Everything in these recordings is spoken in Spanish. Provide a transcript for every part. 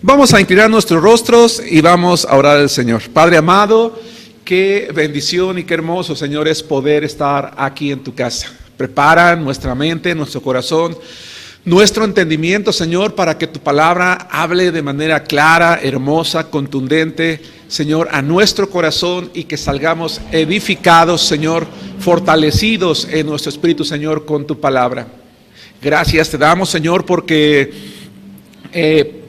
Vamos a inclinar nuestros rostros y vamos a orar al Señor. Padre amado, qué bendición y qué hermoso, Señor, es poder estar aquí en tu casa. Prepara nuestra mente, nuestro corazón, nuestro entendimiento, Señor, para que tu palabra hable de manera clara, hermosa, contundente, Señor, a nuestro corazón, y que salgamos edificados, Señor, fortalecidos en nuestro espíritu, Señor, con tu palabra. Gracias te damos, Señor, porque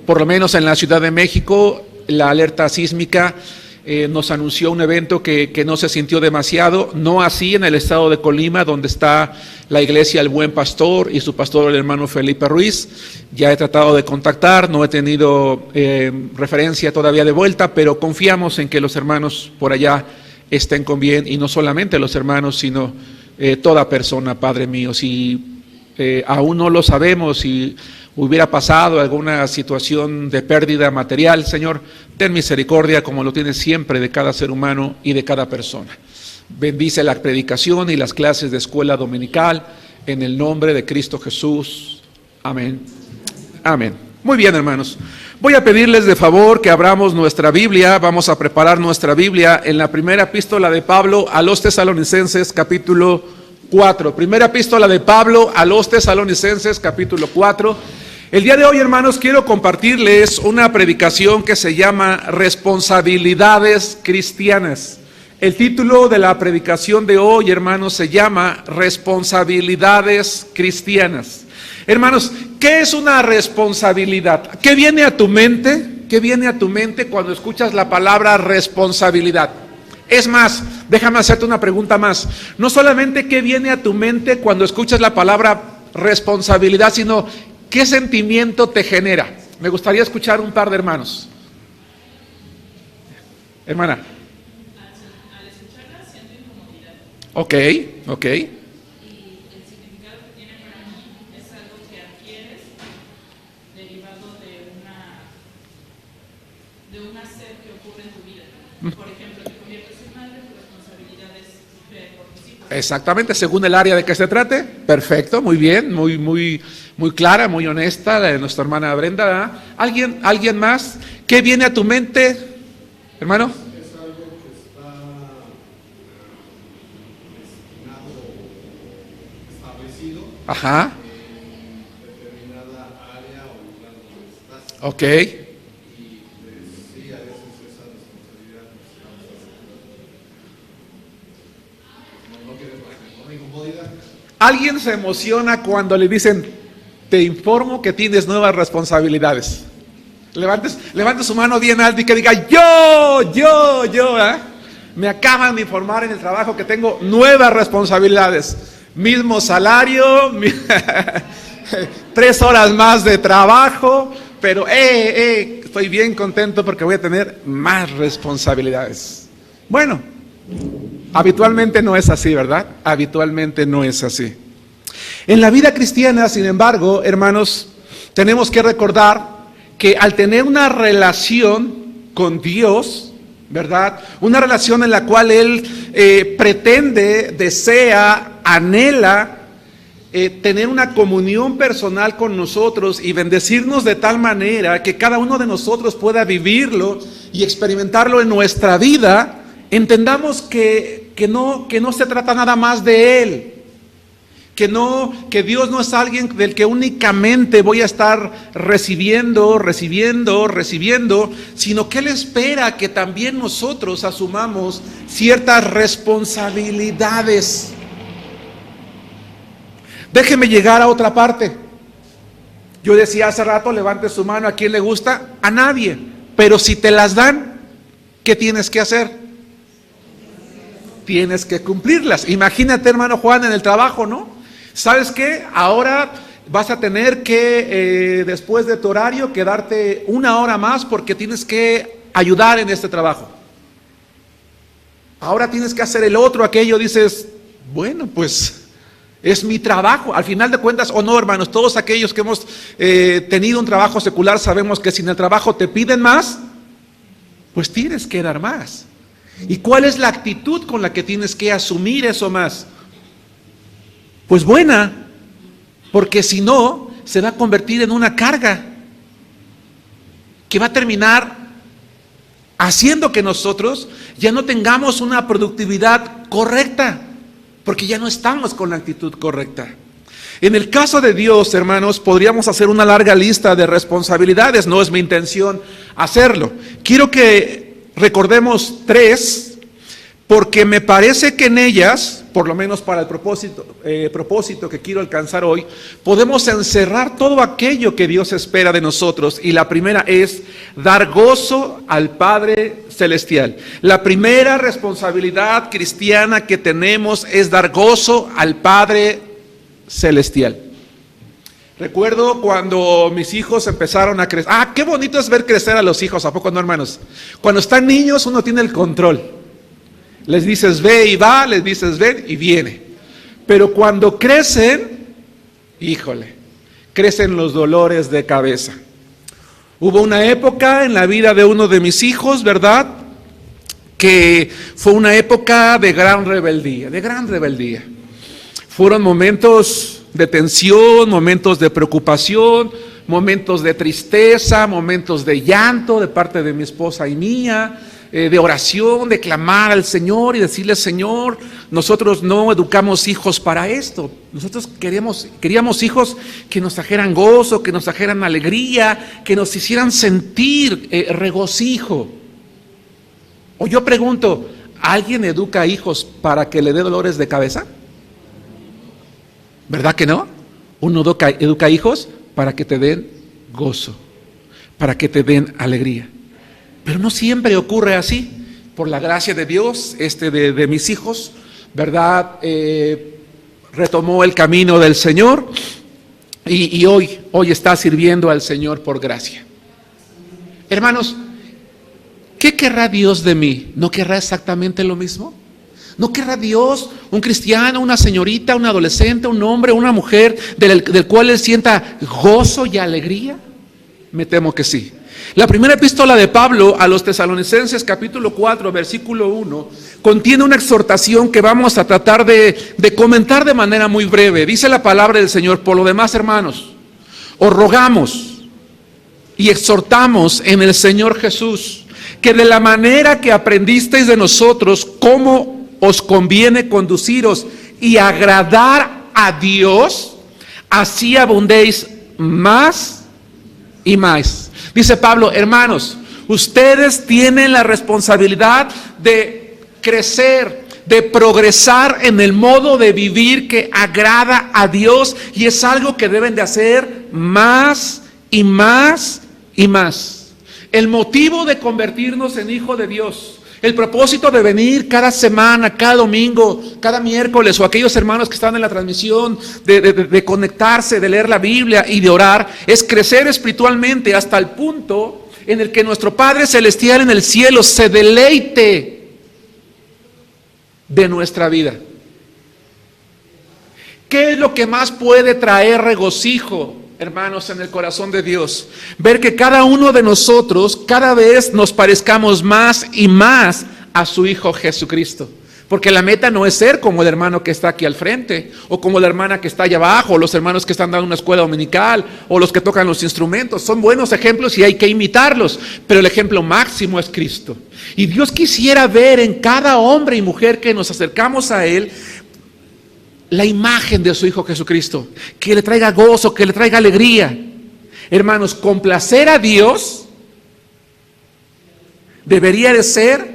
por lo menos en la Ciudad de México, la alerta sísmica nos anunció un evento que no se sintió demasiado, no así en el estado de Colima, donde está la iglesia El Buen Pastor y su pastor, el hermano Felipe Ruiz. Ya he tratado de contactar, no he tenido referencia todavía de vuelta, pero confiamos en que los hermanos por allá estén con bien, y no solamente los hermanos, sino toda persona, Padre mío. Si aún no lo sabemos, si hubiera pasado alguna situación de pérdida material, Señor, ten misericordia, como lo tienes siempre, de cada ser humano y de cada persona. Bendice la predicación y las clases de escuela dominical, en el nombre de Cristo Jesús. Amén. Amén. Muy bien, hermanos. Voy a pedirles de favor que abramos nuestra Biblia. Vamos a preparar nuestra Biblia en la primera epístola de Pablo a los Tesalonicenses, capítulo 4. Primera epístola de Pablo a los Tesalonicenses, capítulo 4. El día de hoy, hermanos, quiero compartirles una predicación que se llama Responsabilidades Cristianas. El título de la predicación de hoy, hermanos, se llama Responsabilidades Cristianas. Hermanos, ¿qué es una responsabilidad? ¿Qué viene a tu mente? ¿Qué viene a tu mente cuando escuchas la palabra responsabilidad? Es más, déjame hacerte una pregunta más. No solamente qué viene a tu mente cuando escuchas la palabra responsabilidad, sino ¿qué sentimiento te genera? Me gustaría escuchar un par de hermanos. Hermana. Al escucharla siento incomodidad. Ok. Y el significado que tiene para mí es algo que adquieres derivado de un hacer que ocurre en tu vida. Por ejemplo, te conviertes en madre, tu responsabilidad es ver por tus hijos. Exactamente, según el área de que se trate. Perfecto, muy bien, muy clara, muy honesta, la de nuestra hermana Brenda, ¿verdad? ¿Alguien más? ¿Qué viene a tu mente, hermano? Es algo que está destinado, establecido Ajá, en determinada área o lugar donde estás. ok. Y pues, sí, a veces esa responsabilidad nos causa no quieres bajar, ¿no? Incomodidad. ¿Alguien se emociona cuando le dicen, te informo que tienes nuevas responsabilidades? Levante su mano bien alta y que diga, yo, ¿eh? Me acaban de informar en el trabajo que tengo nuevas responsabilidades. Mismo salario, 3 horas más de trabajo, pero estoy bien contento porque voy a tener más responsabilidades. Bueno, habitualmente no es así, ¿verdad? Habitualmente no es así. En la vida cristiana, sin embargo, hermanos, tenemos que recordar que al tener una relación con Dios, ¿verdad? Una relación en la cual Él pretende, desea, anhela tener una comunión personal con nosotros y bendecirnos de tal manera que cada uno de nosotros pueda vivirlo y experimentarlo en nuestra vida. Entendamos que no se trata nada más de Él. Que Dios no es alguien del que únicamente voy a estar recibiendo, sino que Él espera que también nosotros asumamos ciertas responsabilidades. Déjeme llegar a otra parte. Yo decía hace rato, levante su mano, ¿a quién le gusta? A nadie. Pero si te las dan, ¿qué tienes que hacer? Tienes que cumplirlas. Imagínate, hermano Juan, en el trabajo, ¿no? ¿Sabes qué? Ahora vas a tener que, después de tu horario, quedarte 1 hora más porque tienes que ayudar en este trabajo. Ahora tienes que hacer el otro, aquello. Dices, bueno, pues es mi trabajo. Al final de cuentas, o no, hermanos, todos aquellos que hemos tenido un trabajo secular sabemos que si en el trabajo te piden más, pues tienes que dar más. ¿Y cuál es la actitud con la que tienes que asumir eso más? Pues buena, porque si no, se va a convertir en una carga. que va a terminar haciendo que nosotros ya no tengamos una productividad correcta, porque ya no estamos con la actitud correcta. En el caso de Dios, hermanos, podríamos hacer una larga lista de responsabilidades. No es mi intención hacerlo. Quiero que recordemos 3, porque me parece que en ellas, por lo menos para el propósito que quiero alcanzar hoy, podemos encerrar todo aquello que Dios espera de nosotros. Y la primera es dar gozo al Padre Celestial. La primera responsabilidad cristiana que tenemos es dar gozo al Padre Celestial. Recuerdo cuando mis hijos empezaron a crecer. Qué bonito es ver crecer a los hijos, ¿a poco no, hermanos? Cuando están niños uno tiene el control. Les dices ve y va, les dices ven y viene. Pero cuando crecen, híjole, crecen los dolores de cabeza. Hubo una época en la vida de uno de mis hijos, ¿verdad?, que fue una época de gran rebeldía, Fueron momentos de tensión, momentos de preocupación, momentos de tristeza, momentos de llanto de parte de mi esposa y mía, de oración, de clamar al Señor y decirle: Señor, nosotros no educamos hijos para esto. Nosotros queríamos hijos que nos trajeran gozo, que nos trajeran alegría, que nos hicieran sentir regocijo. O yo pregunto, ¿alguien educa hijos para que le dé dolores de cabeza? ¿Verdad que no? Uno educa hijos para que te den gozo, para que te den alegría. Pero no siempre ocurre así. Por la gracia de Dios, de mis hijos, ¿verdad?, retomó el camino del Señor y hoy está sirviendo al Señor por gracia. Hermanos, ¿qué querrá Dios de mí? ¿No querrá exactamente lo mismo? ¿No querrá Dios un cristiano, una señorita, un adolescente, un hombre, una mujer del cual él sienta gozo y alegría? Me temo que sí. La primera epístola de Pablo a los Tesalonicenses, capítulo 4, versículo 1, contiene una exhortación que vamos a tratar de comentar de manera muy breve. Dice la palabra del Señor: por lo demás, hermanos, os rogamos y exhortamos en el Señor Jesús, que de la manera que aprendisteis de nosotros cómo os conviene conduciros y agradar a Dios, así abundéis más y más. Dice Pablo: hermanos, ustedes tienen la responsabilidad de crecer, de progresar en el modo de vivir que agrada a Dios, y es algo que deben de hacer más y más y más. El motivo de convertirnos en hijo de Dios, el propósito de venir cada semana, cada domingo, cada miércoles, o aquellos hermanos que están en la transmisión, de conectarse, de leer la Biblia y de orar, es crecer espiritualmente hasta el punto en el que nuestro Padre Celestial en el cielo se deleite de nuestra vida. ¿Qué es lo que más puede traer regocijo, hermanos, en el corazón de Dios? Ver que cada uno de nosotros cada vez nos parezcamos más y más a su Hijo Jesucristo. Porque la meta no es ser como el hermano que está aquí al frente, o como la hermana que está allá abajo, o los hermanos que están dando una escuela dominical, o los que tocan los instrumentos. Son buenos ejemplos y hay que imitarlos, pero el ejemplo máximo es Cristo. Y Dios quisiera ver en cada hombre y mujer que nos acercamos a Él la imagen de su Hijo Jesucristo, que le traiga gozo, que le traiga alegría. Hermanos, complacer a Dios debería de ser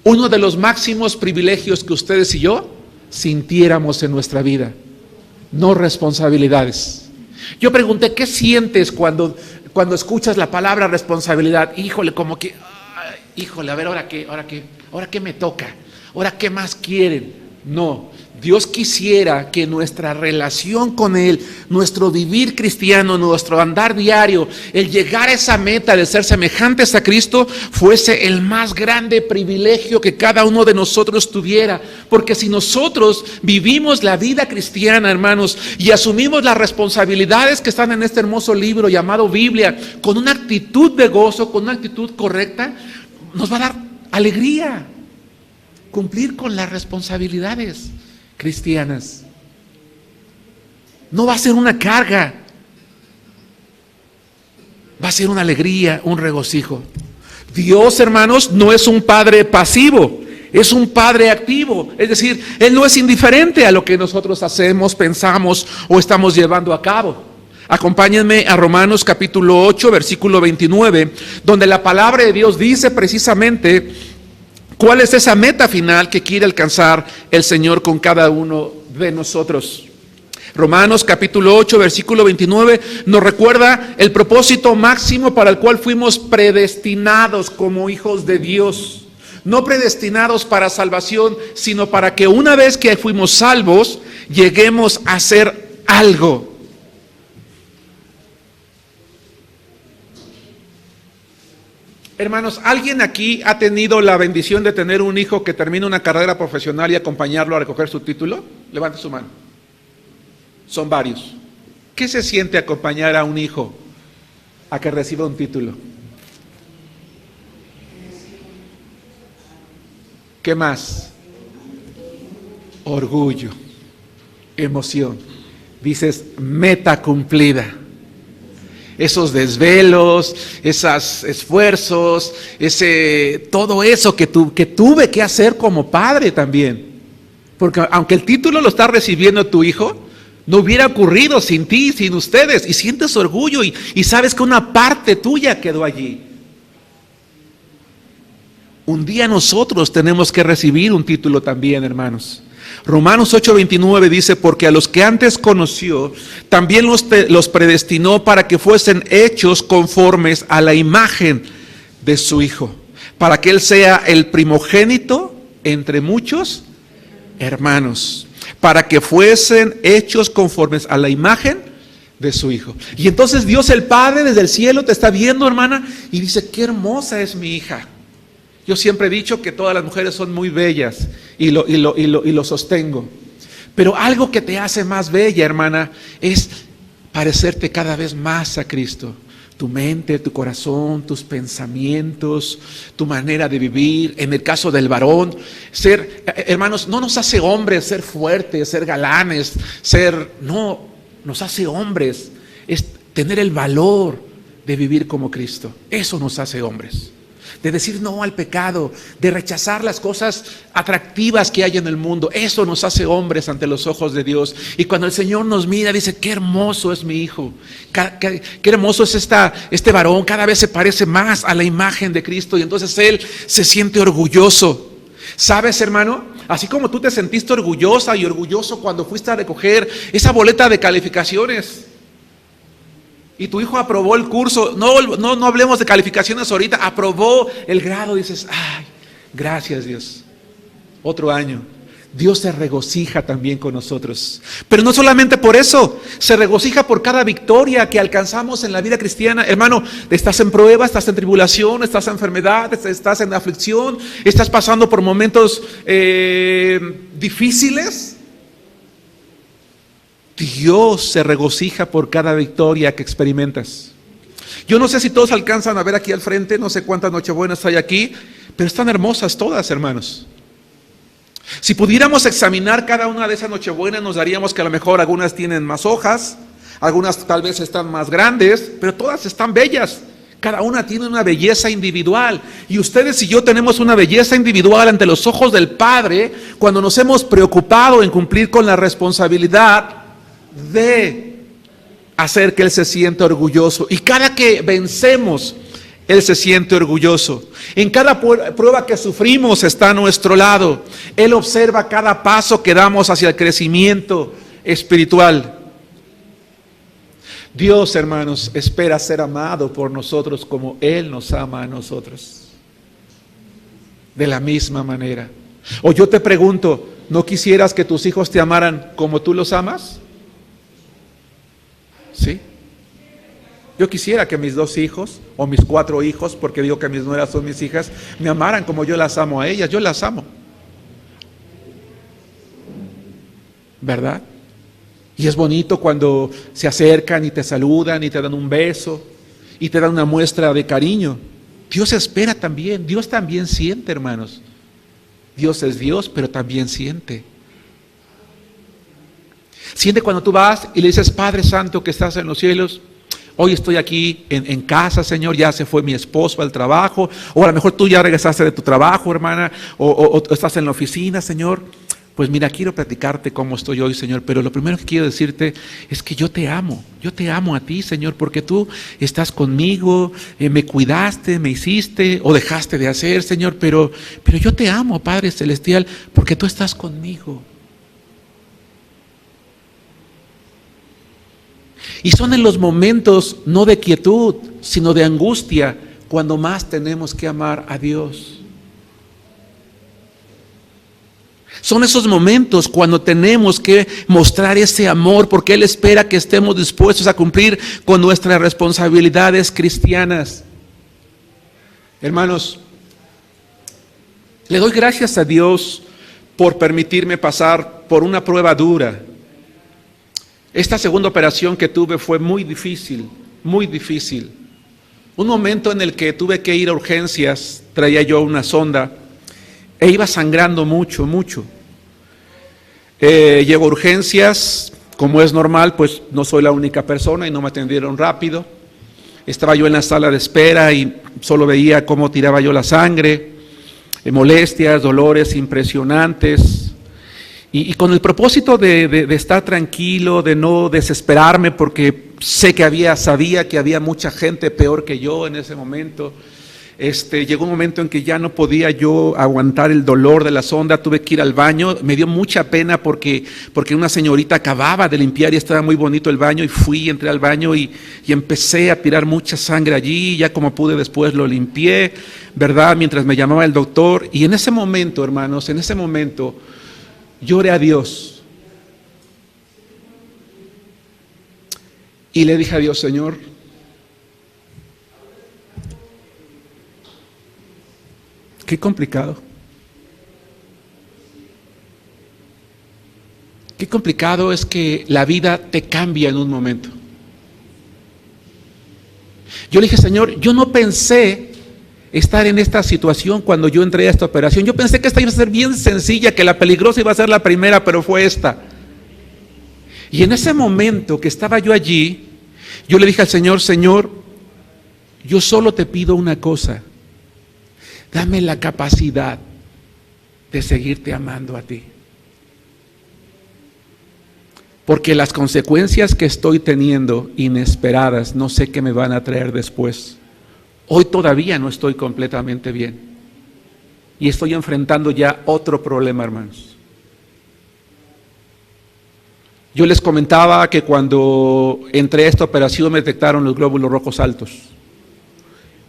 uno de los máximos privilegios que ustedes y yo sintiéramos en nuestra vida, no responsabilidades. Yo pregunté: ¿qué sientes cuando escuchas la palabra responsabilidad? Híjole, como que, híjole, a ver, ¿ahora qué me toca? ¿Ahora qué más quieren? No. Dios quisiera que nuestra relación con Él, nuestro vivir cristiano, nuestro andar diario, el llegar a esa meta de ser semejantes a Cristo, fuese el más grande privilegio que cada uno de nosotros tuviera. Porque si nosotros vivimos la vida cristiana, hermanos, y asumimos las responsabilidades que están en este hermoso libro llamado Biblia, con una actitud de gozo, con una actitud correcta, nos va a dar alegría cumplir con las responsabilidades cristianas. No va a ser una carga. va a ser una alegría, un regocijo. Dios, hermanos, no es un Padre pasivo, es un Padre activo. Es decir, Él no es indiferente a lo que nosotros hacemos, pensamos o estamos llevando a cabo. Acompáñenme a Romanos capítulo 8, versículo 29, donde la palabra de Dios dice precisamente cuál es esa meta final que quiere alcanzar el Señor con cada uno de nosotros. Romanos capítulo 8, versículo 29 nos recuerda el propósito máximo para el cual fuimos predestinados como hijos de Dios. No predestinados para salvación, sino para que una vez que fuimos salvos, lleguemos a hacer algo. Hermanos, ¿alguien aquí ha tenido la bendición de tener un hijo que termine una carrera profesional y acompañarlo a recoger su título? Levante su mano. Son varios. ¿Qué se siente acompañar a un hijo a que reciba un título? ¿Qué más? Orgullo, emoción. Dices, meta cumplida. Esos desvelos, esos esfuerzos, todo eso que tuve que hacer como padre también. Porque aunque el título lo está recibiendo tu hijo, no hubiera ocurrido sin ti, sin ustedes. Y sientes orgullo y sabes que una parte tuya quedó allí. Un día nosotros tenemos que recibir un título también, hermanos. Romanos 8:29 dice, porque a los que antes conoció, también los predestinó para que fuesen hechos conformes a la imagen de su Hijo, para que Él sea el primogénito entre muchos hermanos, para que fuesen hechos conformes a la imagen de su Hijo. Y entonces Dios el Padre desde el cielo te está viendo, hermana, y dice, qué hermosa es mi hija. Yo siempre he dicho que todas las mujeres son muy bellas y lo sostengo. Pero algo que te hace más bella, hermana, es parecerte cada vez más a Cristo. Tu mente, tu corazón, tus pensamientos, tu manera de vivir. En el caso del varón, hermanos, no nos hace hombres ser fuertes, ser galanes, no, nos hace hombres. Es tener el valor de vivir como Cristo. Eso nos hace hombres. De decir no al pecado, de rechazar las cosas atractivas que hay en el mundo. Eso nos hace hombres ante los ojos de Dios. Y cuando el Señor nos mira, dice, qué hermoso es mi hijo, qué hermoso es este varón, cada vez se parece más a la imagen de Cristo. Y entonces Él se siente orgulloso. ¿Sabes, hermano? Así como tú te sentiste orgullosa y orgulloso cuando fuiste a recoger esa boleta de calificaciones y tu hijo aprobó el curso, no hablemos de calificaciones ahorita, aprobó el grado, dices, ay, gracias Dios, otro año. Dios se regocija también con nosotros, pero no solamente por eso, se regocija por cada victoria que alcanzamos en la vida cristiana. Hermano, estás en prueba, estás en tribulación, estás en enfermedad, estás en aflicción, estás pasando por momentos difíciles. Dios se regocija por cada victoria que experimentas. Yo no sé si todos alcanzan a ver aquí al frente, no sé cuántas nochebuenas hay aquí, pero están hermosas todas, hermanos. Si pudiéramos examinar cada una de esas nochebuenas, nos daríamos que a lo mejor algunas tienen más hojas, algunas tal vez están más grandes, pero todas están bellas. Cada una tiene una belleza individual. Y ustedes y yo tenemos una belleza individual ante los ojos del Padre cuando nos hemos preocupado en cumplir con la responsabilidad de hacer que Él se sienta orgulloso. Y cada que vencemos, Él se siente orgulloso. En cada prueba que sufrimos está a nuestro lado. Él observa cada paso que damos hacia el crecimiento espiritual. Dios, hermanos, espera ser amado por nosotros como Él nos ama a nosotros. De la misma manera. O yo te pregunto, ¿no quisieras que tus hijos te amaran como tú los amas? ¿Sí? Yo quisiera que mis 2 hijos, o mis 4 hijos, porque digo que mis nueras son mis hijas, me amaran como yo las amo a ellas. Yo las amo, ¿verdad? Y es bonito cuando se acercan y te saludan y te dan un beso y te dan una muestra de cariño. Dios espera también, Dios también siente, hermanos. Dios es Dios, pero también siente. Siente cuando tú vas y le dices, Padre Santo que estás en los cielos, Hoy estoy aquí en casa, Señor, ya se fue mi esposo al trabajo, o a lo mejor tú ya regresaste de tu trabajo, hermana, o estás en la oficina, Señor. Pues mira, quiero platicarte cómo estoy hoy, Señor, pero lo primero que quiero decirte es que yo te amo a ti, Señor, porque tú estás conmigo, me cuidaste, me hiciste o dejaste de hacer, Señor, pero yo te amo, Padre Celestial, porque tú estás conmigo. Y son en los momentos no de quietud, sino de angustia, cuando más tenemos que amar a Dios. Son esos momentos cuando tenemos que mostrar ese amor, porque Él espera que estemos dispuestos a cumplir con nuestras responsabilidades cristianas. Hermanos, le doy gracias a Dios por permitirme pasar por una prueba dura. Esta segunda operación que tuve fue muy difícil, muy difícil. Un momento en el que tuve que ir a urgencias, traía yo una sonda e iba sangrando mucho, mucho. Llego a urgencias, como es normal, pues no soy la única persona y no me atendieron rápido. Estaba yo en la sala de espera y solo veía cómo tiraba yo la sangre, molestias, dolores impresionantes. Y con el propósito de estar tranquilo, de no desesperarme, porque sabía que había mucha gente peor que yo en ese momento. Llegó un momento en que ya no podía yo aguantar el dolor de la sonda, tuve que ir al baño, me dio mucha pena porque una señorita acababa de limpiar y estaba muy bonito el baño, y entré al baño y empecé a tirar mucha sangre allí, ya como pude después lo limpié, ¿verdad? Mientras me llamaba el doctor, y en ese momento, hermanos, lloré a Dios y le dije a Dios: Señor, qué complicado. Qué complicado es que la vida te cambia en un momento. Yo le dije: Señor, yo no pensé estar en esta situación cuando yo entré a esta operación. Yo pensé que esta iba a ser bien sencilla, que la peligrosa iba a ser la primera, pero fue esta. Y en ese momento que estaba yo allí, yo le dije al Señor: Señor, yo solo te pido una cosa. Dame la capacidad de seguirte amando a ti. Porque las consecuencias que estoy teniendo, inesperadas, no sé qué me van a traer después. Hoy todavía no estoy completamente bien. Y estoy enfrentando ya otro problema, hermanos. Yo les comentaba que cuando entré a esta operación me detectaron los glóbulos rojos altos.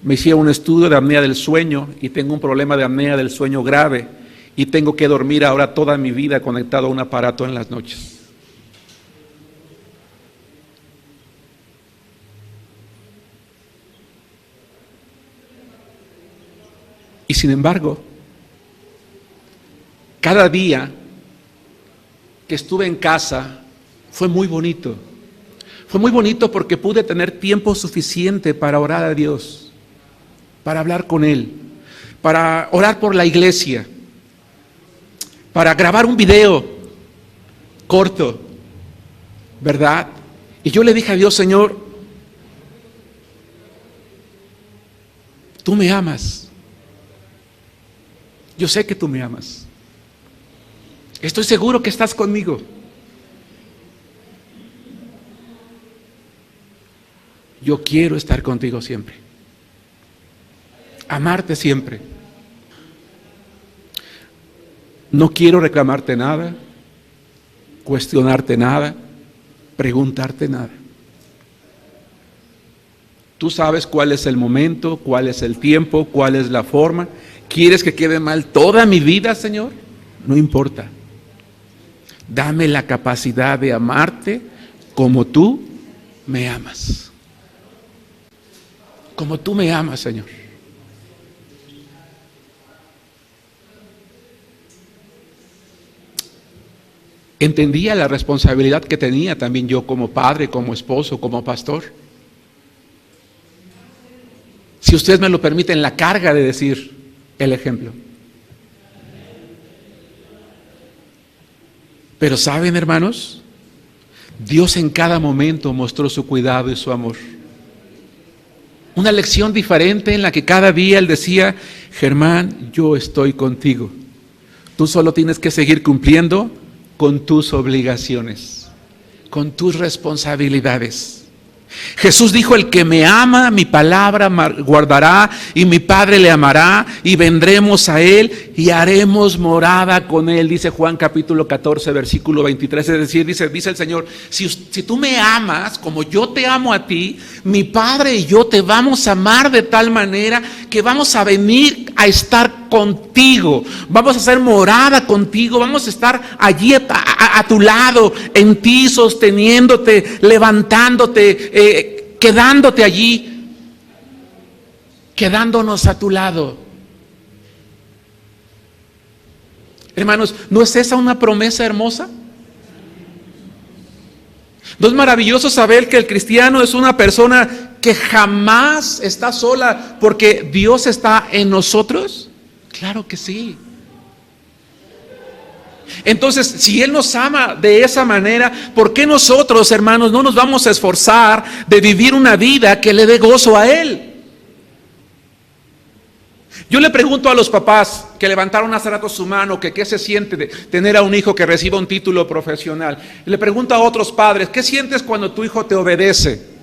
Me hicieron un estudio de apnea del sueño y tengo un problema de apnea del sueño grave y tengo que dormir ahora toda mi vida conectado a un aparato en las noches. Y sin embargo, cada día que estuve en casa fue muy bonito. Fue muy bonito porque pude tener tiempo suficiente para orar a Dios, para hablar con Él, para orar por la iglesia, para grabar un video corto, ¿verdad? Y yo le dije a Dios: Señor, tú me amas. Yo sé que tú me amas. Estoy seguro que estás conmigo. Yo quiero estar contigo siempre. Amarte siempre. No quiero reclamarte nada, cuestionarte nada, preguntarte nada. Tú sabes cuál es el momento, cuál es el tiempo, cuál es la forma. ¿Quieres que quede mal toda mi vida, Señor? No importa. Dame la capacidad de amarte como tú me amas. Como tú me amas, Señor. Entendía la responsabilidad que tenía también yo como padre, como esposo, como pastor. Si ustedes me lo permiten, la carga de decir el ejemplo. Pero ¿saben, hermanos? Dios en cada momento mostró su cuidado y su amor. Una lección diferente en la que cada día Él decía: Germán, yo estoy contigo. Tú solo tienes que seguir cumpliendo con tus obligaciones, con tus responsabilidades. Jesús dijo: el que me ama, mi palabra guardará, y mi Padre le amará, y vendremos a Él y haremos morada con Él. Dice Juan capítulo 14, versículo 23. Es decir, dice el Señor: si tú me amas como yo te amo a ti, mi Padre y yo te vamos a amar de tal manera que vamos a venir a estar contigo, vamos a hacer morada contigo, vamos a estar allí a tu lado, en ti, sosteniéndote, levantándote, quedándote allí, quedándonos a tu lado. Hermanos, ¿no es esa una promesa hermosa? ¿No es maravilloso saber que el cristiano es una persona que jamás está sola porque Dios está en nosotros? Claro que sí. Entonces, si Él nos ama de esa manera, ¿por qué nosotros, hermanos, no nos vamos a esforzar de vivir una vida que le dé gozo a Él? Yo le pregunto a los papás que levantaron hace rato su mano, que qué se siente de tener a un hijo que reciba un título profesional. Le pregunto a otros padres: ¿qué sientes cuando tu hijo te obedece?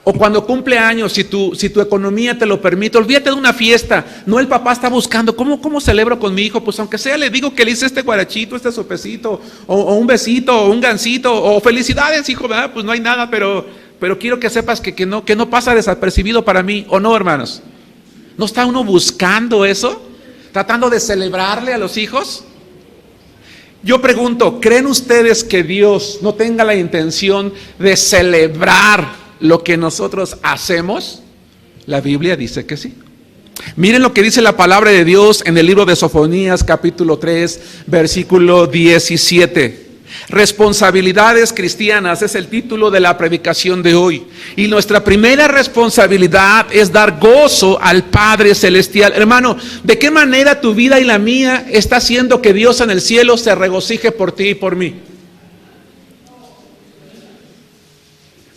O cuando cumple años, si tu economía te lo permite. Olvídate de una fiesta. No, el papá está buscando: ¿cómo celebro con mi hijo? Pues aunque sea le digo que le hice este guarachito, este sopecito, o un besito, o un gansito, o felicidades, hijo, ¿verdad? Pues no hay nada, pero quiero que sepas que no pasa desapercibido para mí. ¿O no, hermanos? ¿No está uno buscando eso? ¿Tratando de celebrarle a los hijos? Yo pregunto: ¿creen ustedes que Dios no tenga la intención de celebrar lo que nosotros hacemos? La Biblia dice que sí. Miren lo que dice la palabra de Dios en el libro de Sofonías capítulo 3, versículo 17. Responsabilidades cristianas es el título de la predicación de hoy. Y nuestra primera responsabilidad es dar gozo al Padre Celestial. Hermano, ¿de qué manera tu vida y la mía está haciendo que Dios en el cielo se regocije por ti y por mí?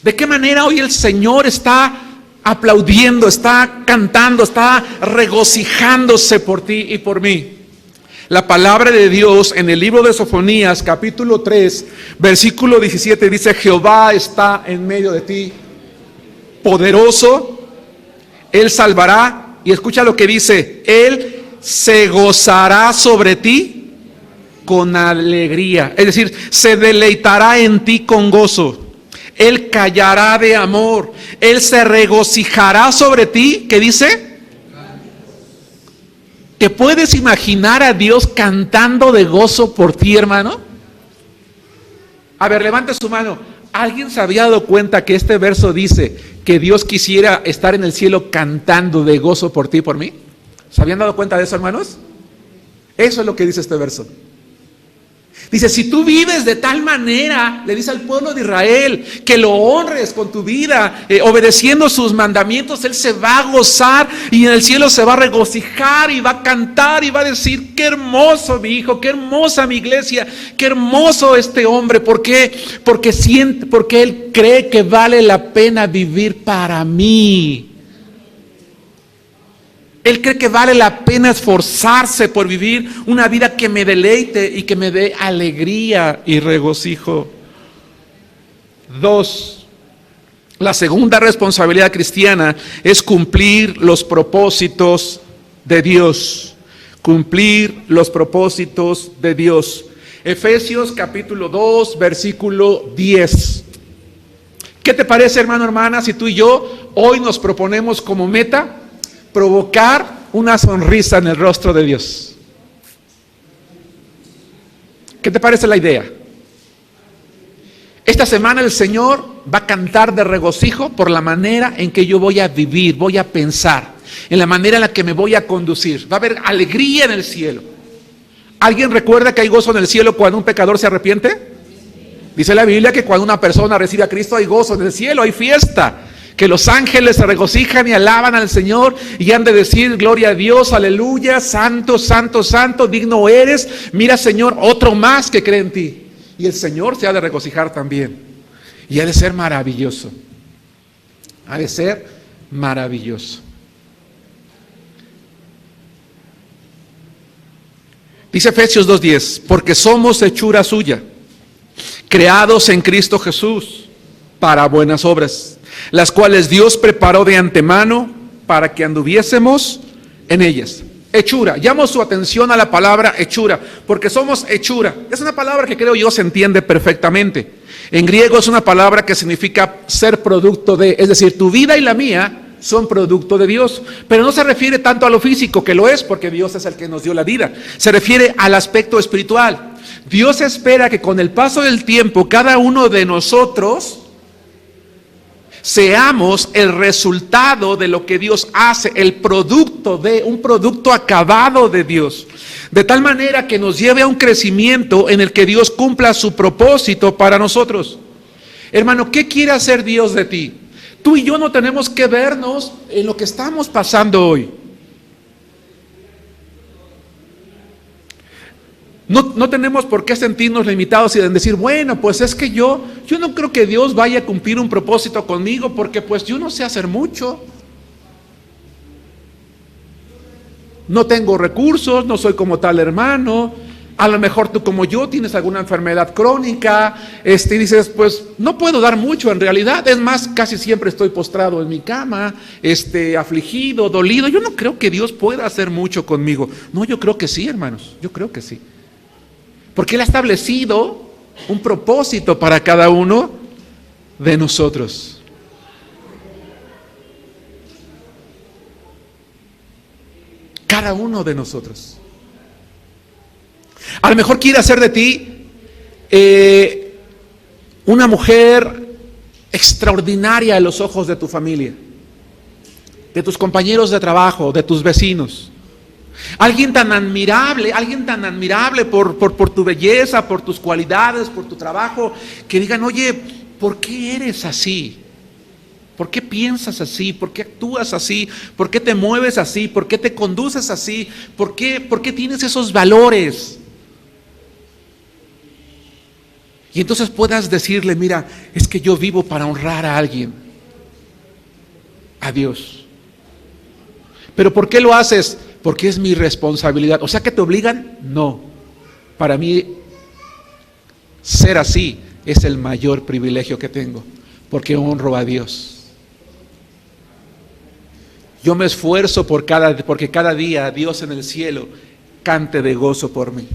¿De qué manera hoy el Señor está aplaudiendo, está cantando, está regocijándose por ti y por mí? La palabra de Dios en el libro de Sofonías capítulo 3 versículo 17 dice: Jehová está en medio de ti, poderoso, Él salvará. Y escucha lo que dice: Él se gozará sobre ti con alegría. Es decir, se deleitará en ti con gozo. Él callará de amor. Él se regocijará sobre ti. ¿Qué dice? ¿Te puedes imaginar a Dios cantando de gozo por ti, hermano? A ver, levante su mano. ¿Alguien se había dado cuenta que este verso dice que Dios quisiera estar en el cielo cantando de gozo por ti y por mí? ¿Se habían dado cuenta de eso, hermanos? Eso es lo que dice este verso. Dice: si tú vives de tal manera, le dice al pueblo de Israel, que lo honres con tu vida, obedeciendo sus mandamientos, Él se va a gozar y en el cielo se va a regocijar y va a cantar y va a decir: qué hermoso mi hijo, qué hermosa mi iglesia, qué hermoso este hombre. ¿Por qué? Porque Él cree que vale la pena vivir para mí. Él cree que vale la pena esforzarse por vivir una vida que me deleite y que me dé alegría y regocijo. 2. La segunda responsabilidad cristiana es cumplir los propósitos de Dios. Cumplir los propósitos de Dios. Efesios capítulo 2, versículo 10. ¿Qué te parece, hermano, hermana, si tú y yo hoy nos proponemos como meta provocar una sonrisa en el rostro de Dios? ¿Qué te parece la idea? Esta semana el Señor va a cantar de regocijo por la manera en que yo voy a vivir, voy a pensar, en la manera en la que me voy a conducir. Va a haber alegría en el cielo. ¿Alguien recuerda que hay gozo en el cielo cuando un pecador se arrepiente? Dice la Biblia que cuando una persona recibe a Cristo hay gozo en el cielo, hay fiesta. Que los ángeles se regocijan y alaban al Señor y han de decir: gloria a Dios, aleluya, santo, santo, santo, digno eres. Mira, Señor, otro más que cree en ti. Y el Señor se ha de regocijar también. Y ha de ser maravilloso. Ha de ser maravilloso. Dice Efesios 2:10, porque somos hechura suya, creados en Cristo Jesús para buenas obras, las cuales Dios preparó de antemano para que anduviésemos en ellas. Hechura, llamo su atención a la palabra hechura, porque somos hechura. Es una palabra que creo yo se entiende perfectamente. En griego es una palabra que significa ser producto de, es decir, tu vida y la mía son producto de Dios, pero no se refiere tanto a lo físico, que lo es porque Dios es el que nos dio la vida, se refiere al aspecto espiritual. Dios espera que con el paso del tiempo cada uno de nosotros seamos el resultado de lo que Dios hace, el producto de un producto acabado de Dios, de tal manera que nos lleve a un crecimiento en el que Dios cumpla su propósito para nosotros. Hermano, ¿qué quiere hacer Dios de ti? Tú y yo no tenemos que vernos en lo que estamos pasando hoy. No tenemos por qué sentirnos limitados y decir, bueno, pues es que yo no creo que Dios vaya a cumplir un propósito conmigo porque pues yo no sé hacer mucho. No tengo recursos, no soy como tal hermano. A lo mejor tú como yo tienes alguna enfermedad crónica, y dices, pues no puedo dar mucho en realidad. Es más, casi siempre estoy postrado en mi cama, afligido, dolido. Yo no creo que Dios pueda hacer mucho conmigo. No, yo creo que sí, hermanos, yo creo que sí. Porque Él ha establecido un propósito para cada uno de nosotros. Cada uno de nosotros. A lo mejor quiere hacer de ti una mujer extraordinaria a los ojos de tu familia, de tus compañeros de trabajo, de tus vecinos. Alguien tan admirable por tu belleza, por tus cualidades, por tu trabajo, que digan, oye, ¿por qué eres así? ¿Por qué piensas así? ¿Por qué actúas así? ¿Por qué te mueves así? ¿Por qué te conduces así? ¿Por qué tienes esos valores? Y entonces puedas decirle, mira, es que yo vivo para honrar a alguien, a Dios. ¿Pero por qué lo haces? Porque es mi responsabilidad. O sea, ¿que te obligan? No. Para mí, ser así es el mayor privilegio que tengo, porque honro a Dios. Yo me esfuerzo porque cada día Dios en el cielo cante de gozo por mí.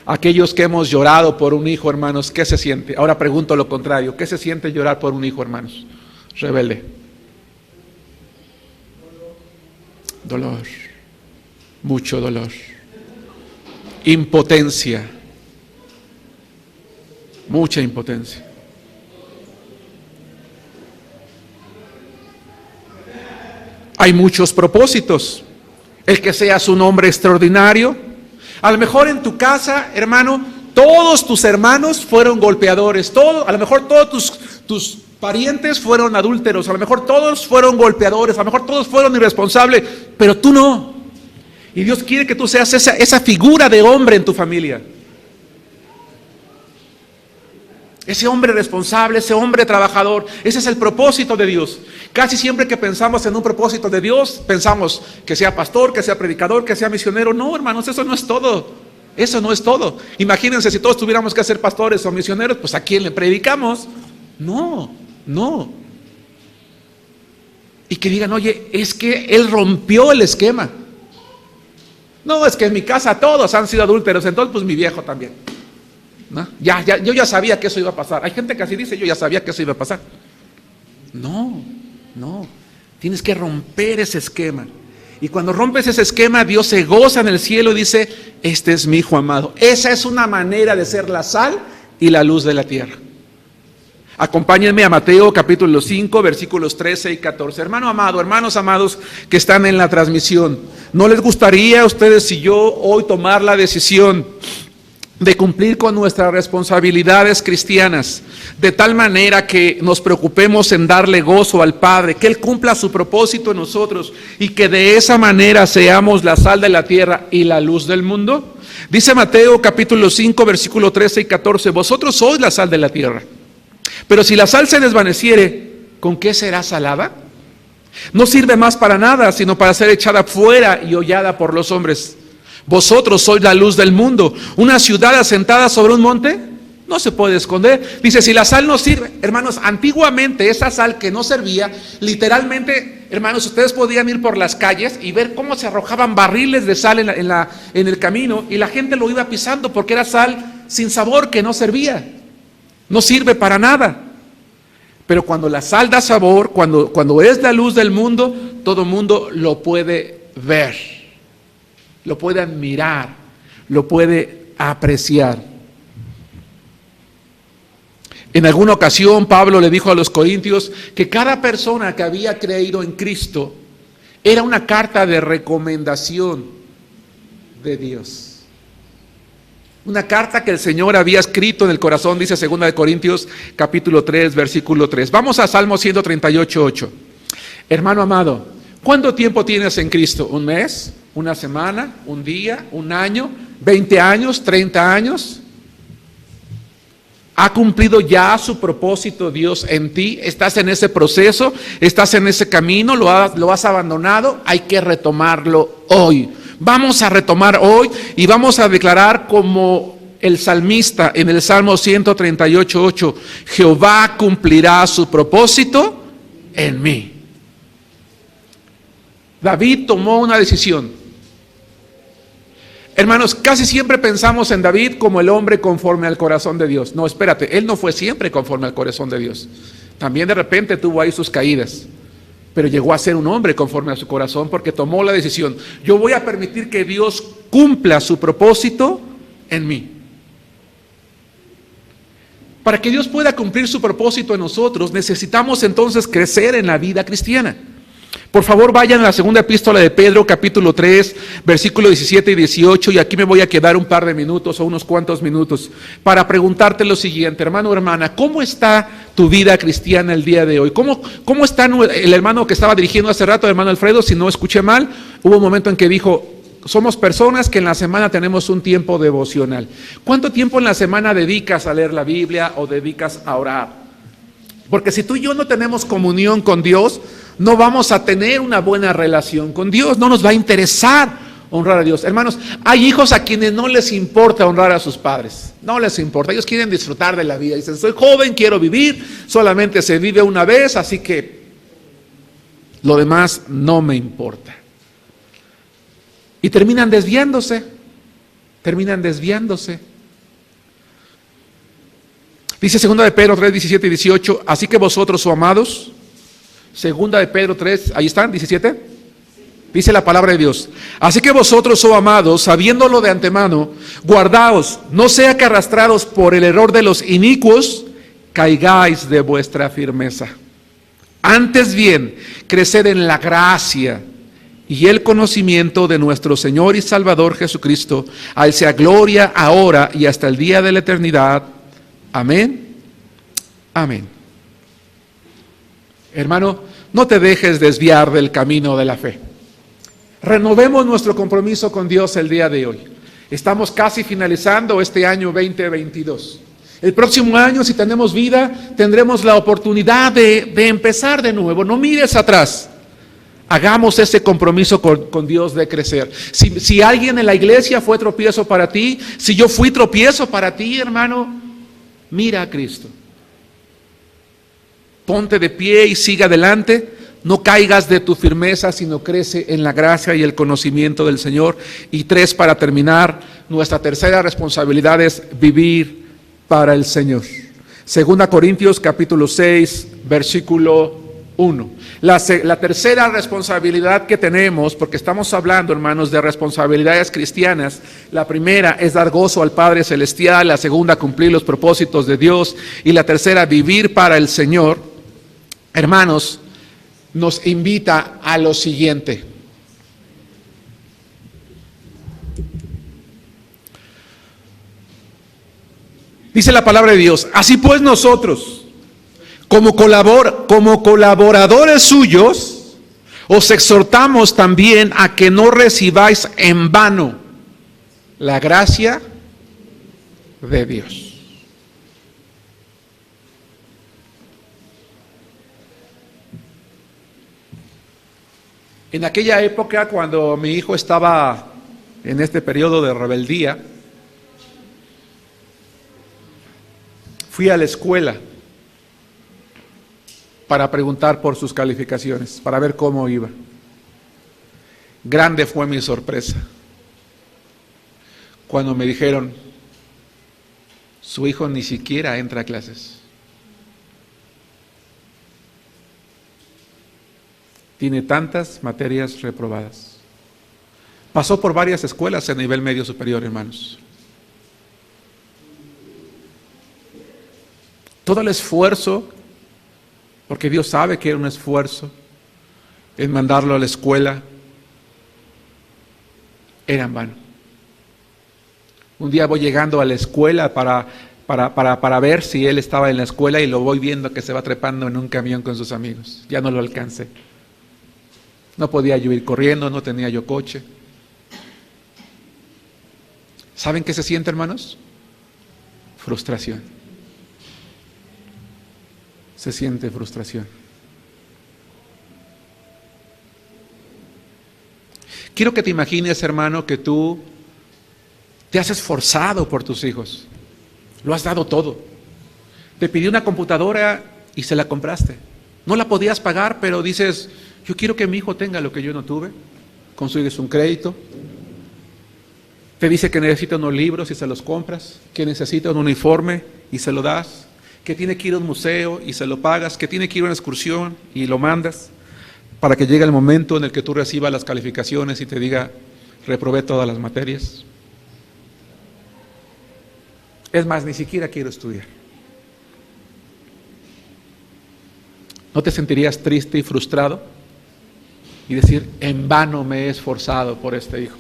Aquellos que hemos llorado por un hijo, hermanos, ¿qué se siente? Ahora pregunto lo contrario, ¿qué se siente llorar por un hijo, hermanos? Rebelde. Dolor, mucho dolor, impotencia, mucha impotencia. Hay muchos propósitos, el que seas un hombre extraordinario. A lo mejor en tu casa, hermano, todos tus hermanos fueron golpeadores, a lo mejor todos tus parientes fueron adúlteros, a lo mejor todos fueron golpeadores, a lo mejor todos fueron irresponsables, pero tú no. Y Dios quiere que tú seas esa figura de hombre en tu familia. Ese hombre responsable, ese hombre trabajador, ese es el propósito de Dios. Casi siempre que pensamos en un propósito de Dios, pensamos que sea pastor, que sea predicador, que sea misionero. No, hermanos, eso no es todo. Eso no es todo. Imagínense si todos tuviéramos que ser pastores o misioneros, pues ¿a quién le predicamos? No. Y que digan, oye, es que Él rompió el esquema. No, es que en mi casa todos han sido adúlteros, entonces pues mi viejo también. ¿No? Yo ya sabía que eso iba a pasar. Hay gente que así dice, yo ya sabía que eso iba a pasar. No. Tienes que romper ese esquema. Y cuando rompes ese esquema, Dios se goza en el cielo y dice, este es mi hijo amado. Esa es una manera de ser la sal y la luz de la tierra. Acompáñenme a Mateo capítulo 5, versículos 13 y 14. Hermano amado, hermanos amados que están en la transmisión, ¿no les gustaría a ustedes y yo hoy tomar la decisión de cumplir con nuestras responsabilidades cristianas, de tal manera que nos preocupemos en darle gozo al Padre, que Él cumpla su propósito en nosotros y que de esa manera seamos la sal de la tierra y la luz del mundo? Dice Mateo capítulo 5, versículo 13 y 14, vosotros sois la sal de la tierra, pero si la sal se desvaneciere, ¿con qué será salada? No sirve más para nada, sino para ser echada fuera y hollada por los hombres. Vosotros sois la luz del mundo. Una ciudad asentada sobre un monte no se puede esconder. Dice, si la sal no sirve, hermanos, antiguamente esa sal que no servía, literalmente, hermanos, ustedes podían ir por las calles y ver cómo se arrojaban barriles de sal en el camino, y la gente lo iba pisando porque era sal sin sabor que no servía. No sirve para nada. Pero cuando la sal da sabor, cuando es la luz del mundo, todo mundo lo puede ver, lo puede admirar, lo puede apreciar. En alguna ocasión Pablo le dijo a los corintios que cada persona que había creído en Cristo era una carta de recomendación de Dios. Una carta que el Señor había escrito en el corazón, dice 2 Corintios capítulo 3, versículo 3. Vamos a Salmo 138, 8. Hermano amado, ¿cuánto tiempo tienes en Cristo? ¿Un mes? ¿Una semana? ¿Un día? ¿Un año? ¿20 años? ¿30 años? ¿Ha cumplido ya su propósito Dios en ti? ¿Estás en ese proceso? ¿Estás en ese camino? ¿Lo has abandonado? Hay que retomarlo hoy. Vamos a retomar hoy y vamos a declarar como el salmista en el Salmo 138, 8, Jehová cumplirá su propósito en mí. David tomó una decisión. Hermanos, casi siempre pensamos en David como el hombre conforme al corazón de Dios. No, espérate, él no fue siempre conforme al corazón de Dios. También de repente tuvo ahí sus caídas. Pero llegó a ser un hombre conforme a su corazón porque tomó la decisión. Yo voy a permitir que Dios cumpla su propósito en mí. Para que Dios pueda cumplir su propósito en nosotros, necesitamos entonces crecer en la vida cristiana. Por favor, vayan a la segunda epístola de Pedro, capítulo 3, versículo 17 y 18, y aquí me voy a quedar un par de minutos o unos cuantos minutos para preguntarte lo siguiente, hermano o hermana, ¿cómo está tu vida cristiana el día de hoy? ¿Cómo está el hermano que estaba dirigiendo hace rato, el hermano Alfredo? Si no escuché mal, hubo un momento en que dijo, somos personas que en la semana tenemos un tiempo devocional. ¿Cuánto tiempo en la semana dedicas a leer la Biblia o dedicas a orar? Porque si tú y yo no tenemos comunión con Dios, no vamos a tener una buena relación con Dios, no nos va a interesar honrar a Dios. Hermanos, hay hijos a quienes no les importa honrar a sus padres, no les importa, ellos quieren disfrutar de la vida, dicen, soy joven, quiero vivir, solamente se vive una vez, así que lo demás no me importa. Y terminan desviándose. Dice 2 de Pedro 3, 17 y 18, así que vosotros, oh amados, 2 de Pedro 3, ahí están, 17, dice la palabra de Dios, así que vosotros, oh amados, sabiéndolo de antemano, guardaos, no sea que arrastrados por el error de los inicuos, caigáis de vuestra firmeza. Antes bien, creced en la gracia y el conocimiento de nuestro Señor y Salvador Jesucristo, a Él sea gloria ahora y hasta el día de la eternidad. Amén. Amén. Hermano, no te dejes desviar del camino de la fe. Renovemos nuestro compromiso con Dios el día de hoy. Estamos casi finalizando este año 2022. El próximo año, si tenemos vida, tendremos la oportunidad de empezar de nuevo. No mires atrás. Hagamos ese compromiso con Dios de crecer. Si alguien en la iglesia fue tropiezo para ti, si yo fui tropiezo para ti, hermano, mira a Cristo. Ponte de pie y siga adelante. No caigas de tu firmeza, sino crece en la gracia y el conocimiento del Señor. Y 3, para terminar, nuestra tercera responsabilidad es vivir para el Señor. 2 Corintios capítulo 6, versículo 1. La tercera responsabilidad que tenemos, porque estamos hablando, hermanos, de responsabilidades cristianas. La primera es dar gozo al Padre Celestial, la segunda, cumplir los propósitos de Dios, y la tercera, vivir para el Señor. Hermanos, nos invita a lo siguiente. Dice la palabra de Dios, así pues nosotros, como colaboradores suyos, os exhortamos también a que no recibáis en vano la gracia de Dios. En aquella época, cuando mi hijo estaba en este periodo de rebeldía, fui a la escuela para preguntar por sus calificaciones, para ver cómo iba. Grande fue mi sorpresa cuando me dijeron: su hijo ni siquiera entra a clases. Tiene tantas materias reprobadas. Pasó por varias escuelas a nivel medio superior, hermanos. Todo el esfuerzo, porque Dios sabe que era un esfuerzo, en mandarlo a la escuela, era en vano. Un día voy llegando a la escuela para ver si él estaba en la escuela y lo voy viendo que se va trepando en un camión con sus amigos. Ya no lo alcancé. No podía yo ir corriendo, no tenía yo coche. ¿Saben qué se siente, hermanos? Frustración. Se siente frustración. Quiero que te imagines, hermano, que tú te has esforzado por tus hijos. Lo has dado todo. Te pidió una computadora y se la compraste. No la podías pagar, pero dices: yo quiero que mi hijo tenga lo que yo no tuve. Consigues un crédito. Te dice que necesita unos libros y se los compras. Que necesita un uniforme y se lo das. Que tiene que ir a un museo y se lo pagas. Que tiene que ir a una excursión y lo mandas. Para que llegue el momento en el que tú recibas las calificaciones y te diga: reprobé todas las materias. Es más, ni siquiera quiero estudiar. ¿No te sentirías triste y frustrado? Y decir: en vano me he esforzado por este hijo.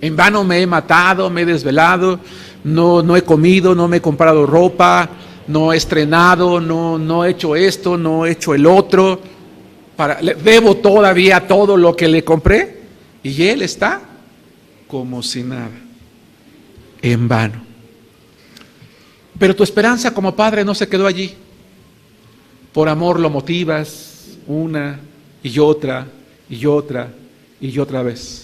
En vano me he matado, me he desvelado, no he comido, no me he comprado ropa, no he estrenado, no he hecho esto, no he hecho el otro. Le debo todavía todo lo que le compré y él está como si nada. En vano. Pero tu esperanza como padre no se quedó allí. Por amor lo motivas una y otra y otra y otra vez.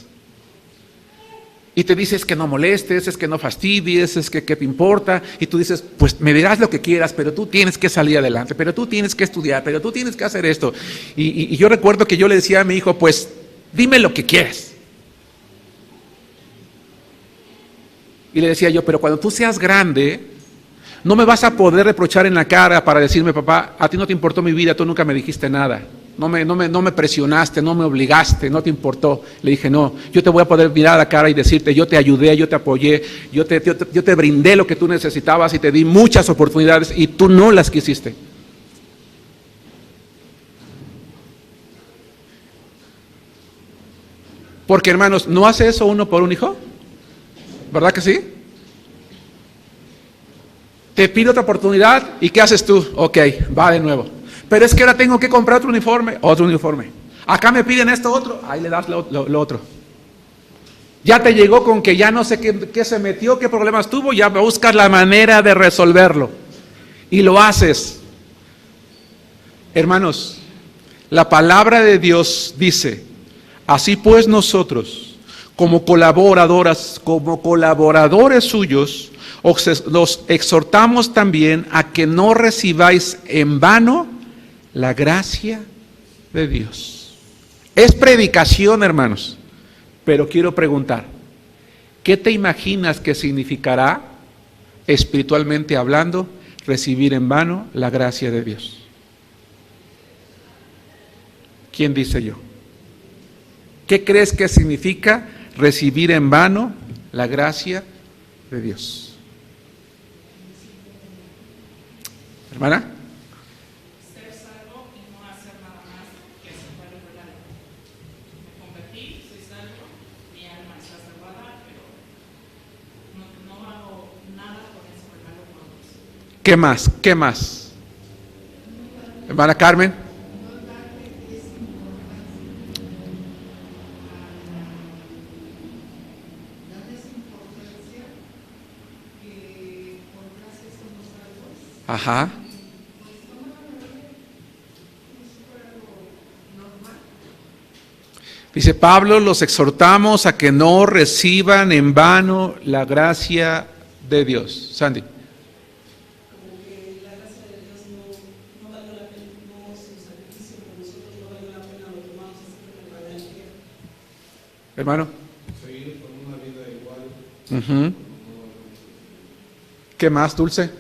Y te dices que no molestes, es que no fastidies, es que qué te importa. Y tú dices: pues me dirás lo que quieras, pero tú tienes que salir adelante, pero tú tienes que estudiar, pero tú tienes que hacer esto. Y yo recuerdo que yo le decía a mi hijo: pues dime lo que quieras. Y le decía yo: pero cuando tú seas grande, no me vas a poder reprochar en la cara para decirme: papá, a ti no te importó mi vida, tú nunca me dijiste nada. No me presionaste, no me obligaste, no te importó. Le dije: no, yo te voy a poder mirar a la cara y decirte: yo te ayudé, yo te apoyé, yo te brindé lo que tú necesitabas y te di muchas oportunidades y tú no las quisiste. Porque, hermanos, ¿no hace eso uno por un hijo? ¿Verdad que sí? Te pido otra oportunidad y ¿qué haces tú? Ok, va de nuevo. Pero es que ahora tengo que comprar otro uniforme. Acá me piden esto otro, ahí le das lo otro. Ya te llegó con que ya no sé qué se metió, qué problemas tuvo, ya buscas la manera de resolverlo. Y lo haces. Hermanos, la palabra de Dios dice: así pues nosotros, como colaboradores suyos, los exhortamos también a que no recibáis en vano la gracia de Dios. Es predicación, hermanos, pero quiero preguntar: ¿qué te imaginas que significará, espiritualmente hablando, recibir en vano la gracia de Dios? ¿Quién dice yo? ¿Qué crees que significa recibir en vano la gracia de Dios? Hermana. Ser salvo y no hacer nada más que se puede revelar. Me convertí, soy salvo, mi alma está salvada, pero no hago nada con ese regalo por Dios. ¿Qué más? ¿Qué más? Hermana Carmen. Ajá. Dice Pablo, los exhortamos a que no reciban en vano la gracia de Dios. Sandy. Como que la gracia de Dios no valió la pena, no su sacrificio por nosotros no valió la pena, lo tomamos así para el día. Hermano. Seguir con una vida igual. Uh-huh. ¿Qué más, Dulce? No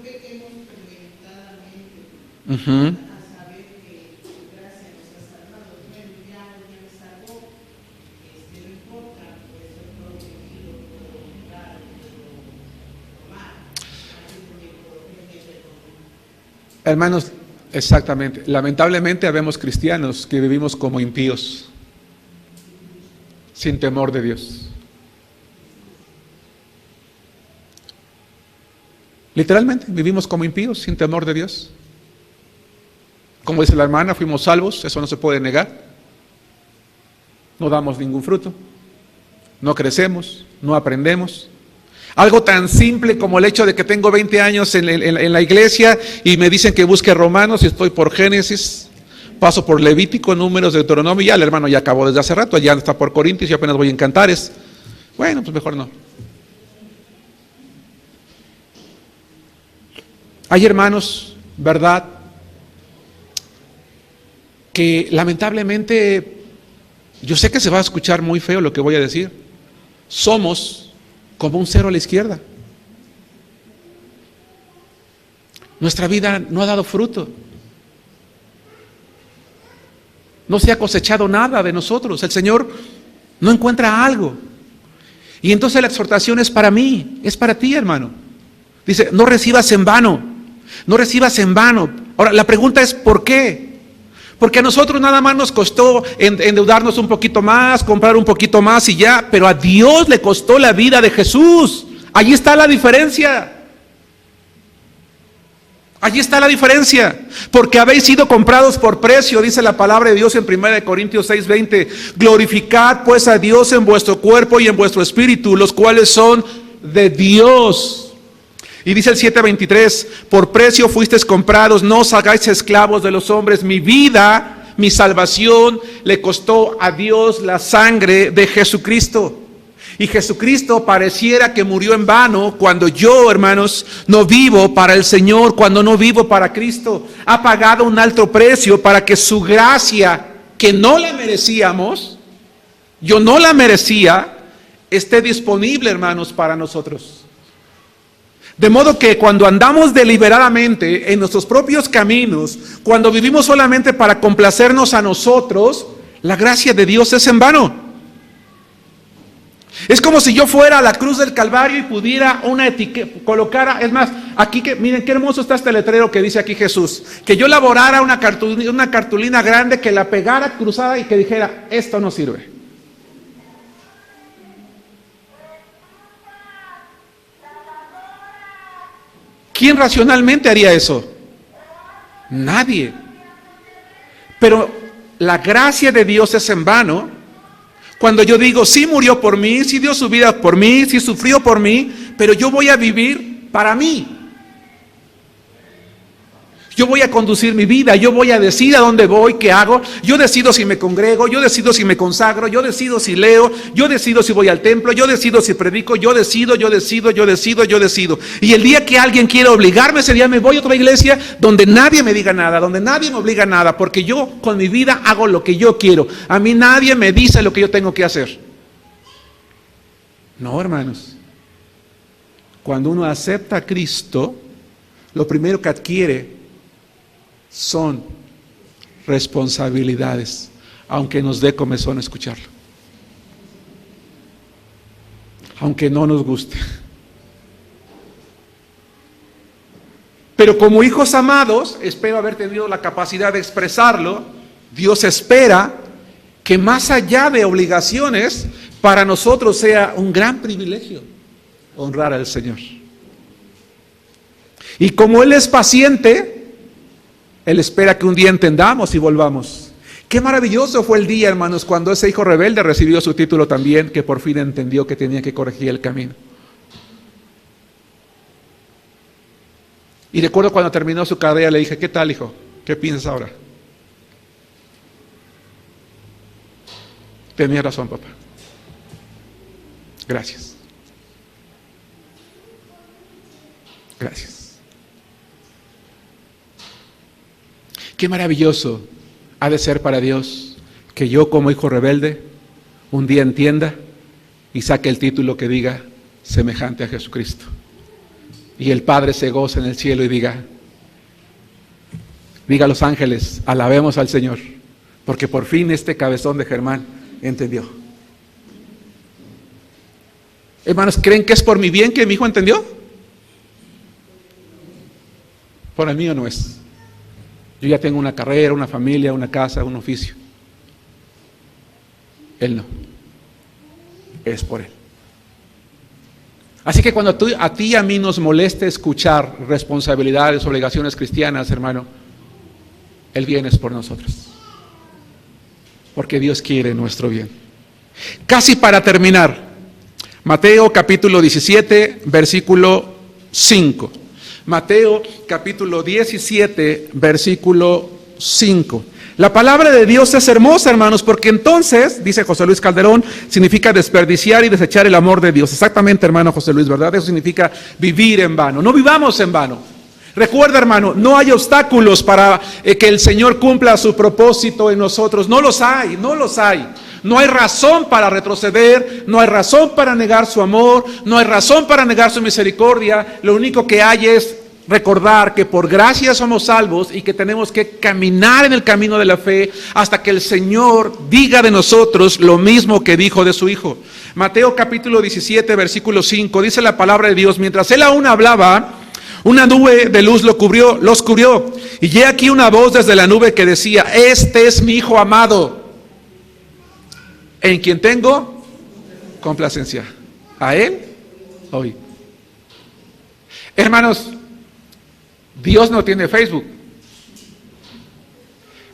pequemos premeditadamente Uh-huh. a saber que su gracia nos ha salvado. Bueno, ya me salvó, no importa, pues yo puedo vivir, lo puedo comprar, lo puedo tomar, así como Hermanos, exactamente. Lamentablemente habemos cristianos que vivimos como impíos, sin temor de Dios. Literalmente, vivimos como impíos, sin temor de Dios. Como dice la hermana, fuimos salvos, eso no se puede negar. No damos ningún fruto, no crecemos, no aprendemos. Algo tan simple como el hecho de que tengo 20 años en la iglesia y me dicen que busque Romanos y estoy por Génesis, paso por Levítico, Números, Deuteronomio, y ya el hermano ya acabó desde hace rato, ya está por Corintios y apenas voy en Cantares. Bueno, pues mejor no. Hay hermanos, ¿verdad?, que lamentablemente, yo sé que se va a escuchar muy feo lo que voy a decir, somos como un cero a la izquierda. Nuestra vida no ha dado fruto. No se ha cosechado nada de nosotros. El Señor no encuentra algo. Y entonces la exhortación es para mí, es para ti, hermano. Dice, no recibas en vano, no recibas en vano. Ahora, la pregunta es, ¿por qué? Porque a nosotros nada más nos costó endeudarnos un poquito más, comprar un poquito más y ya, pero a Dios le costó la vida de Jesús. Allí está la diferencia. Allí está la diferencia. Porque habéis sido comprados por precio, dice la palabra de Dios en 1 Corintios 6:20. Glorificad pues a Dios en vuestro cuerpo y en vuestro espíritu, los cuales son de Dios. Y dice el 7:23, por precio fuisteis comprados, no os hagáis esclavos de los hombres. Mi vida, mi salvación, le costó a Dios la sangre de Jesucristo. Y Jesucristo pareciera que murió en vano cuando yo, hermanos, no vivo para el Señor, cuando no vivo para Cristo. Ha pagado un alto precio para que su gracia, que no la merecíamos, yo no la merecía, esté disponible, hermanos, para nosotros. De modo que cuando andamos deliberadamente en nuestros propios caminos, cuando vivimos solamente para complacernos a nosotros, la gracia de Dios es en vano. Es como si yo fuera a la cruz del Calvario y pudiera una etiqueta, colocara, es más, aquí que miren qué hermoso está este letrero que dice aquí Jesús, que yo elaborara una cartulina grande, que la pegara cruzada y que dijera, esto no sirve. ¿Quién racionalmente haría eso? Nadie. Pero la gracia de Dios es en vano cuando yo digo, sí murió por mí, sí dio su vida por mí, sí sufrió por mí, pero yo voy a vivir para mí. Yo voy a conducir mi vida, yo voy a decidir a dónde voy, qué hago, yo decido si me congrego, yo decido si me consagro, yo decido si leo, yo decido si voy al templo, yo decido si predico, yo decido. Y el día que alguien quiera obligarme, ese día me voy a otra iglesia donde nadie me diga nada, donde nadie me obliga a nada, porque yo con mi vida hago lo que yo quiero. A mí nadie me dice lo que yo tengo que hacer. No, hermanos. Cuando uno acepta a Cristo, lo primero que adquiere son responsabilidades, aunque nos dé comezón escucharlo, aunque no nos guste. Pero como hijos amados, espero haber tenido la capacidad de expresarlo. Dios espera que más allá de obligaciones, para nosotros sea un gran privilegio honrar al Señor. Y como Él es paciente, Él espera que un día entendamos y volvamos. Qué maravilloso fue el día, hermanos, cuando ese hijo rebelde recibió su título también, que por fin entendió que tenía que corregir el camino. Y recuerdo cuando terminó su carrera, le dije, ¿qué tal, hijo? ¿Qué piensas ahora? Tenía razón, papá. Gracias. Gracias. Qué maravilloso ha de ser para Dios que yo como hijo rebelde un día entienda y saque el título que diga semejante a Jesucristo. Y el Padre se goza en el cielo y diga a los ángeles, alabemos al Señor, porque por fin este cabezón de Germán entendió. Hermanos, ¿creen que es por mi bien que mi hijo entendió? Por el mío no es. Yo ya tengo una carrera, una familia, una casa, un oficio. Él no. Es por él. Así que cuando a ti y a mí nos moleste escuchar responsabilidades, obligaciones cristianas, hermano, el bien es por nosotros. Porque Dios quiere nuestro bien. Casi para terminar, Mateo capítulo 17, versículo 5. Mateo capítulo 17, versículo 5. La palabra de Dios es hermosa, hermanos, porque entonces, dice José Luis Calderón, significa desperdiciar y desechar el amor de Dios. Exactamente, hermano José Luis, ¿verdad? Eso significa vivir en vano. No vivamos en vano. Recuerda, hermano, no hay obstáculos para que el Señor cumpla su propósito en nosotros. No los hay, no los hay. No hay razón para retroceder, no hay razón para negar su amor, no hay razón para negar su misericordia. Lo único que hay es recordar que por gracia somos salvos y que tenemos que caminar en el camino de la fe hasta que el Señor diga de nosotros lo mismo que dijo de su Hijo. Mateo capítulo 17, versículo 5, dice la palabra de Dios: mientras él aún hablaba, una nube de luz los cubrió. Y he aquí una voz desde la nube que decía: este es mi Hijo amado, en quien tengo complacencia. A él oí. Hermanos, Dios no tiene Facebook,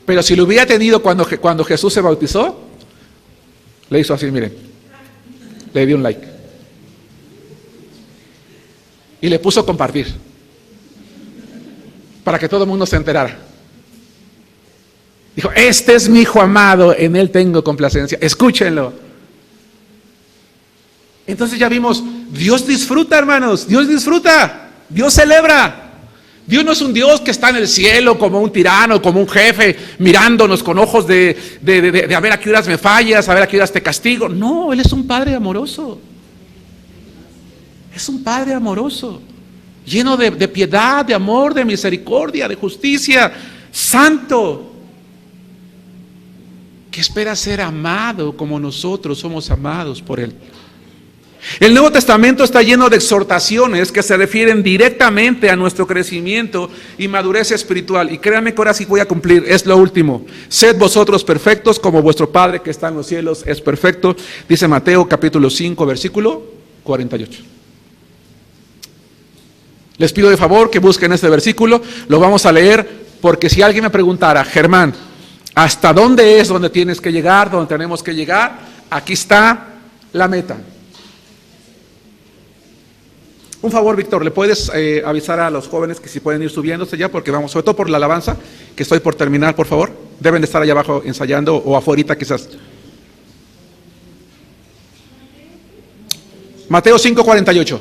pero si lo hubiera tenido cuando Jesús se bautizó, le hizo así, miren, le dio un like y le puso compartir para que todo el mundo se enterara. Dijo: este es mi Hijo amado, en él tengo complacencia, escúchenlo. Entonces ya vimos, Dios disfruta, hermanos, Dios disfruta, Dios celebra. Dios no es un Dios que está en el cielo como un tirano, como un jefe, mirándonos con ojos de a ver a qué horas me fallas, a ver a qué horas te castigo. No, Él es un Padre amoroso. Es un Padre amoroso, lleno de piedad, de amor, de misericordia, de justicia, santo, que espera ser amado como nosotros somos amados por Él. El Nuevo Testamento está lleno de exhortaciones que se refieren directamente a nuestro crecimiento y madurez espiritual. Y créanme que ahora sí voy a cumplir, es lo último. Sed vosotros perfectos como vuestro Padre que está en los cielos es perfecto. Dice Mateo capítulo 5, versículo 48. Les pido de favor que busquen este versículo, lo vamos a leer, porque si alguien me preguntara: Germán, ¿hasta dónde es donde tienes que llegar, donde tenemos que llegar? Aquí está la meta. Un favor, Víctor, ¿le puedes avisar a los jóvenes que si pueden ir subiéndose ya? Porque vamos, sobre todo por la alabanza, que estoy por terminar, por favor. Deben de estar allá abajo ensayando o afuera quizás. Mateo 5:48.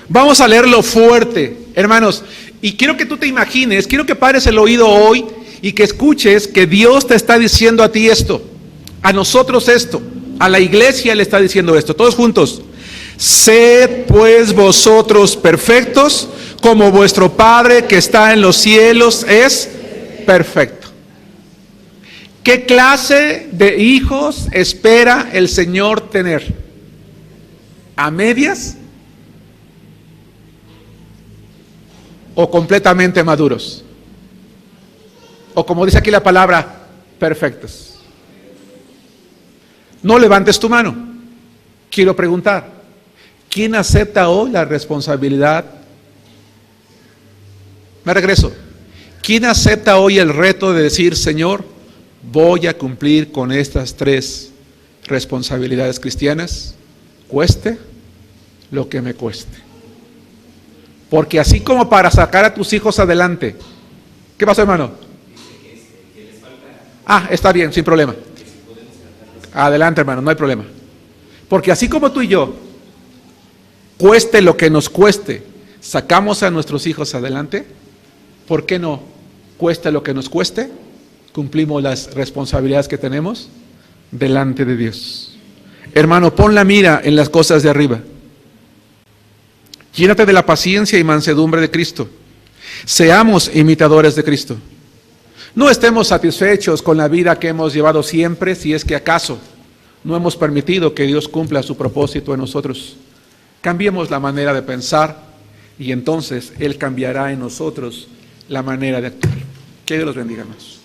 Vamos a leerlo fuerte, hermanos. Y quiero que tú te imagines, quiero que pares el oído hoy y que escuches que Dios te está diciendo a ti esto, a nosotros esto, a la iglesia le está diciendo esto, todos juntos. Sed pues vosotros perfectos, como vuestro Padre que está en los cielos es perfecto. ¿Qué clase de hijos espera el Señor tener? ¿A medias? ¿O completamente maduros? O como dice aquí la palabra, perfectos. No levantes tu mano. Quiero preguntar: ¿quién acepta hoy la responsabilidad? Me regreso. ¿Quién acepta hoy el reto de decir: Señor, voy a cumplir con estas 3 responsabilidades cristianas, cueste lo que me cueste? Porque así como para sacar a tus hijos adelante. ¿Qué pasó, hermano? Está bien, sin problema. Adelante, hermano, no hay problema. Porque así como tú y yo, cueste lo que nos cueste, sacamos a nuestros hijos adelante, ¿por qué no? Cueste lo que nos cueste, cumplimos las responsabilidades que tenemos delante de Dios. Hermano, pon la mira en las cosas de arriba. Llénate de la paciencia y mansedumbre de Cristo. Seamos imitadores de Cristo. No estemos satisfechos con la vida que hemos llevado siempre, si es que acaso no hemos permitido que Dios cumpla su propósito en nosotros. Cambiemos la manera de pensar y entonces Él cambiará en nosotros la manera de actuar. Que Dios los bendiga, hermanos.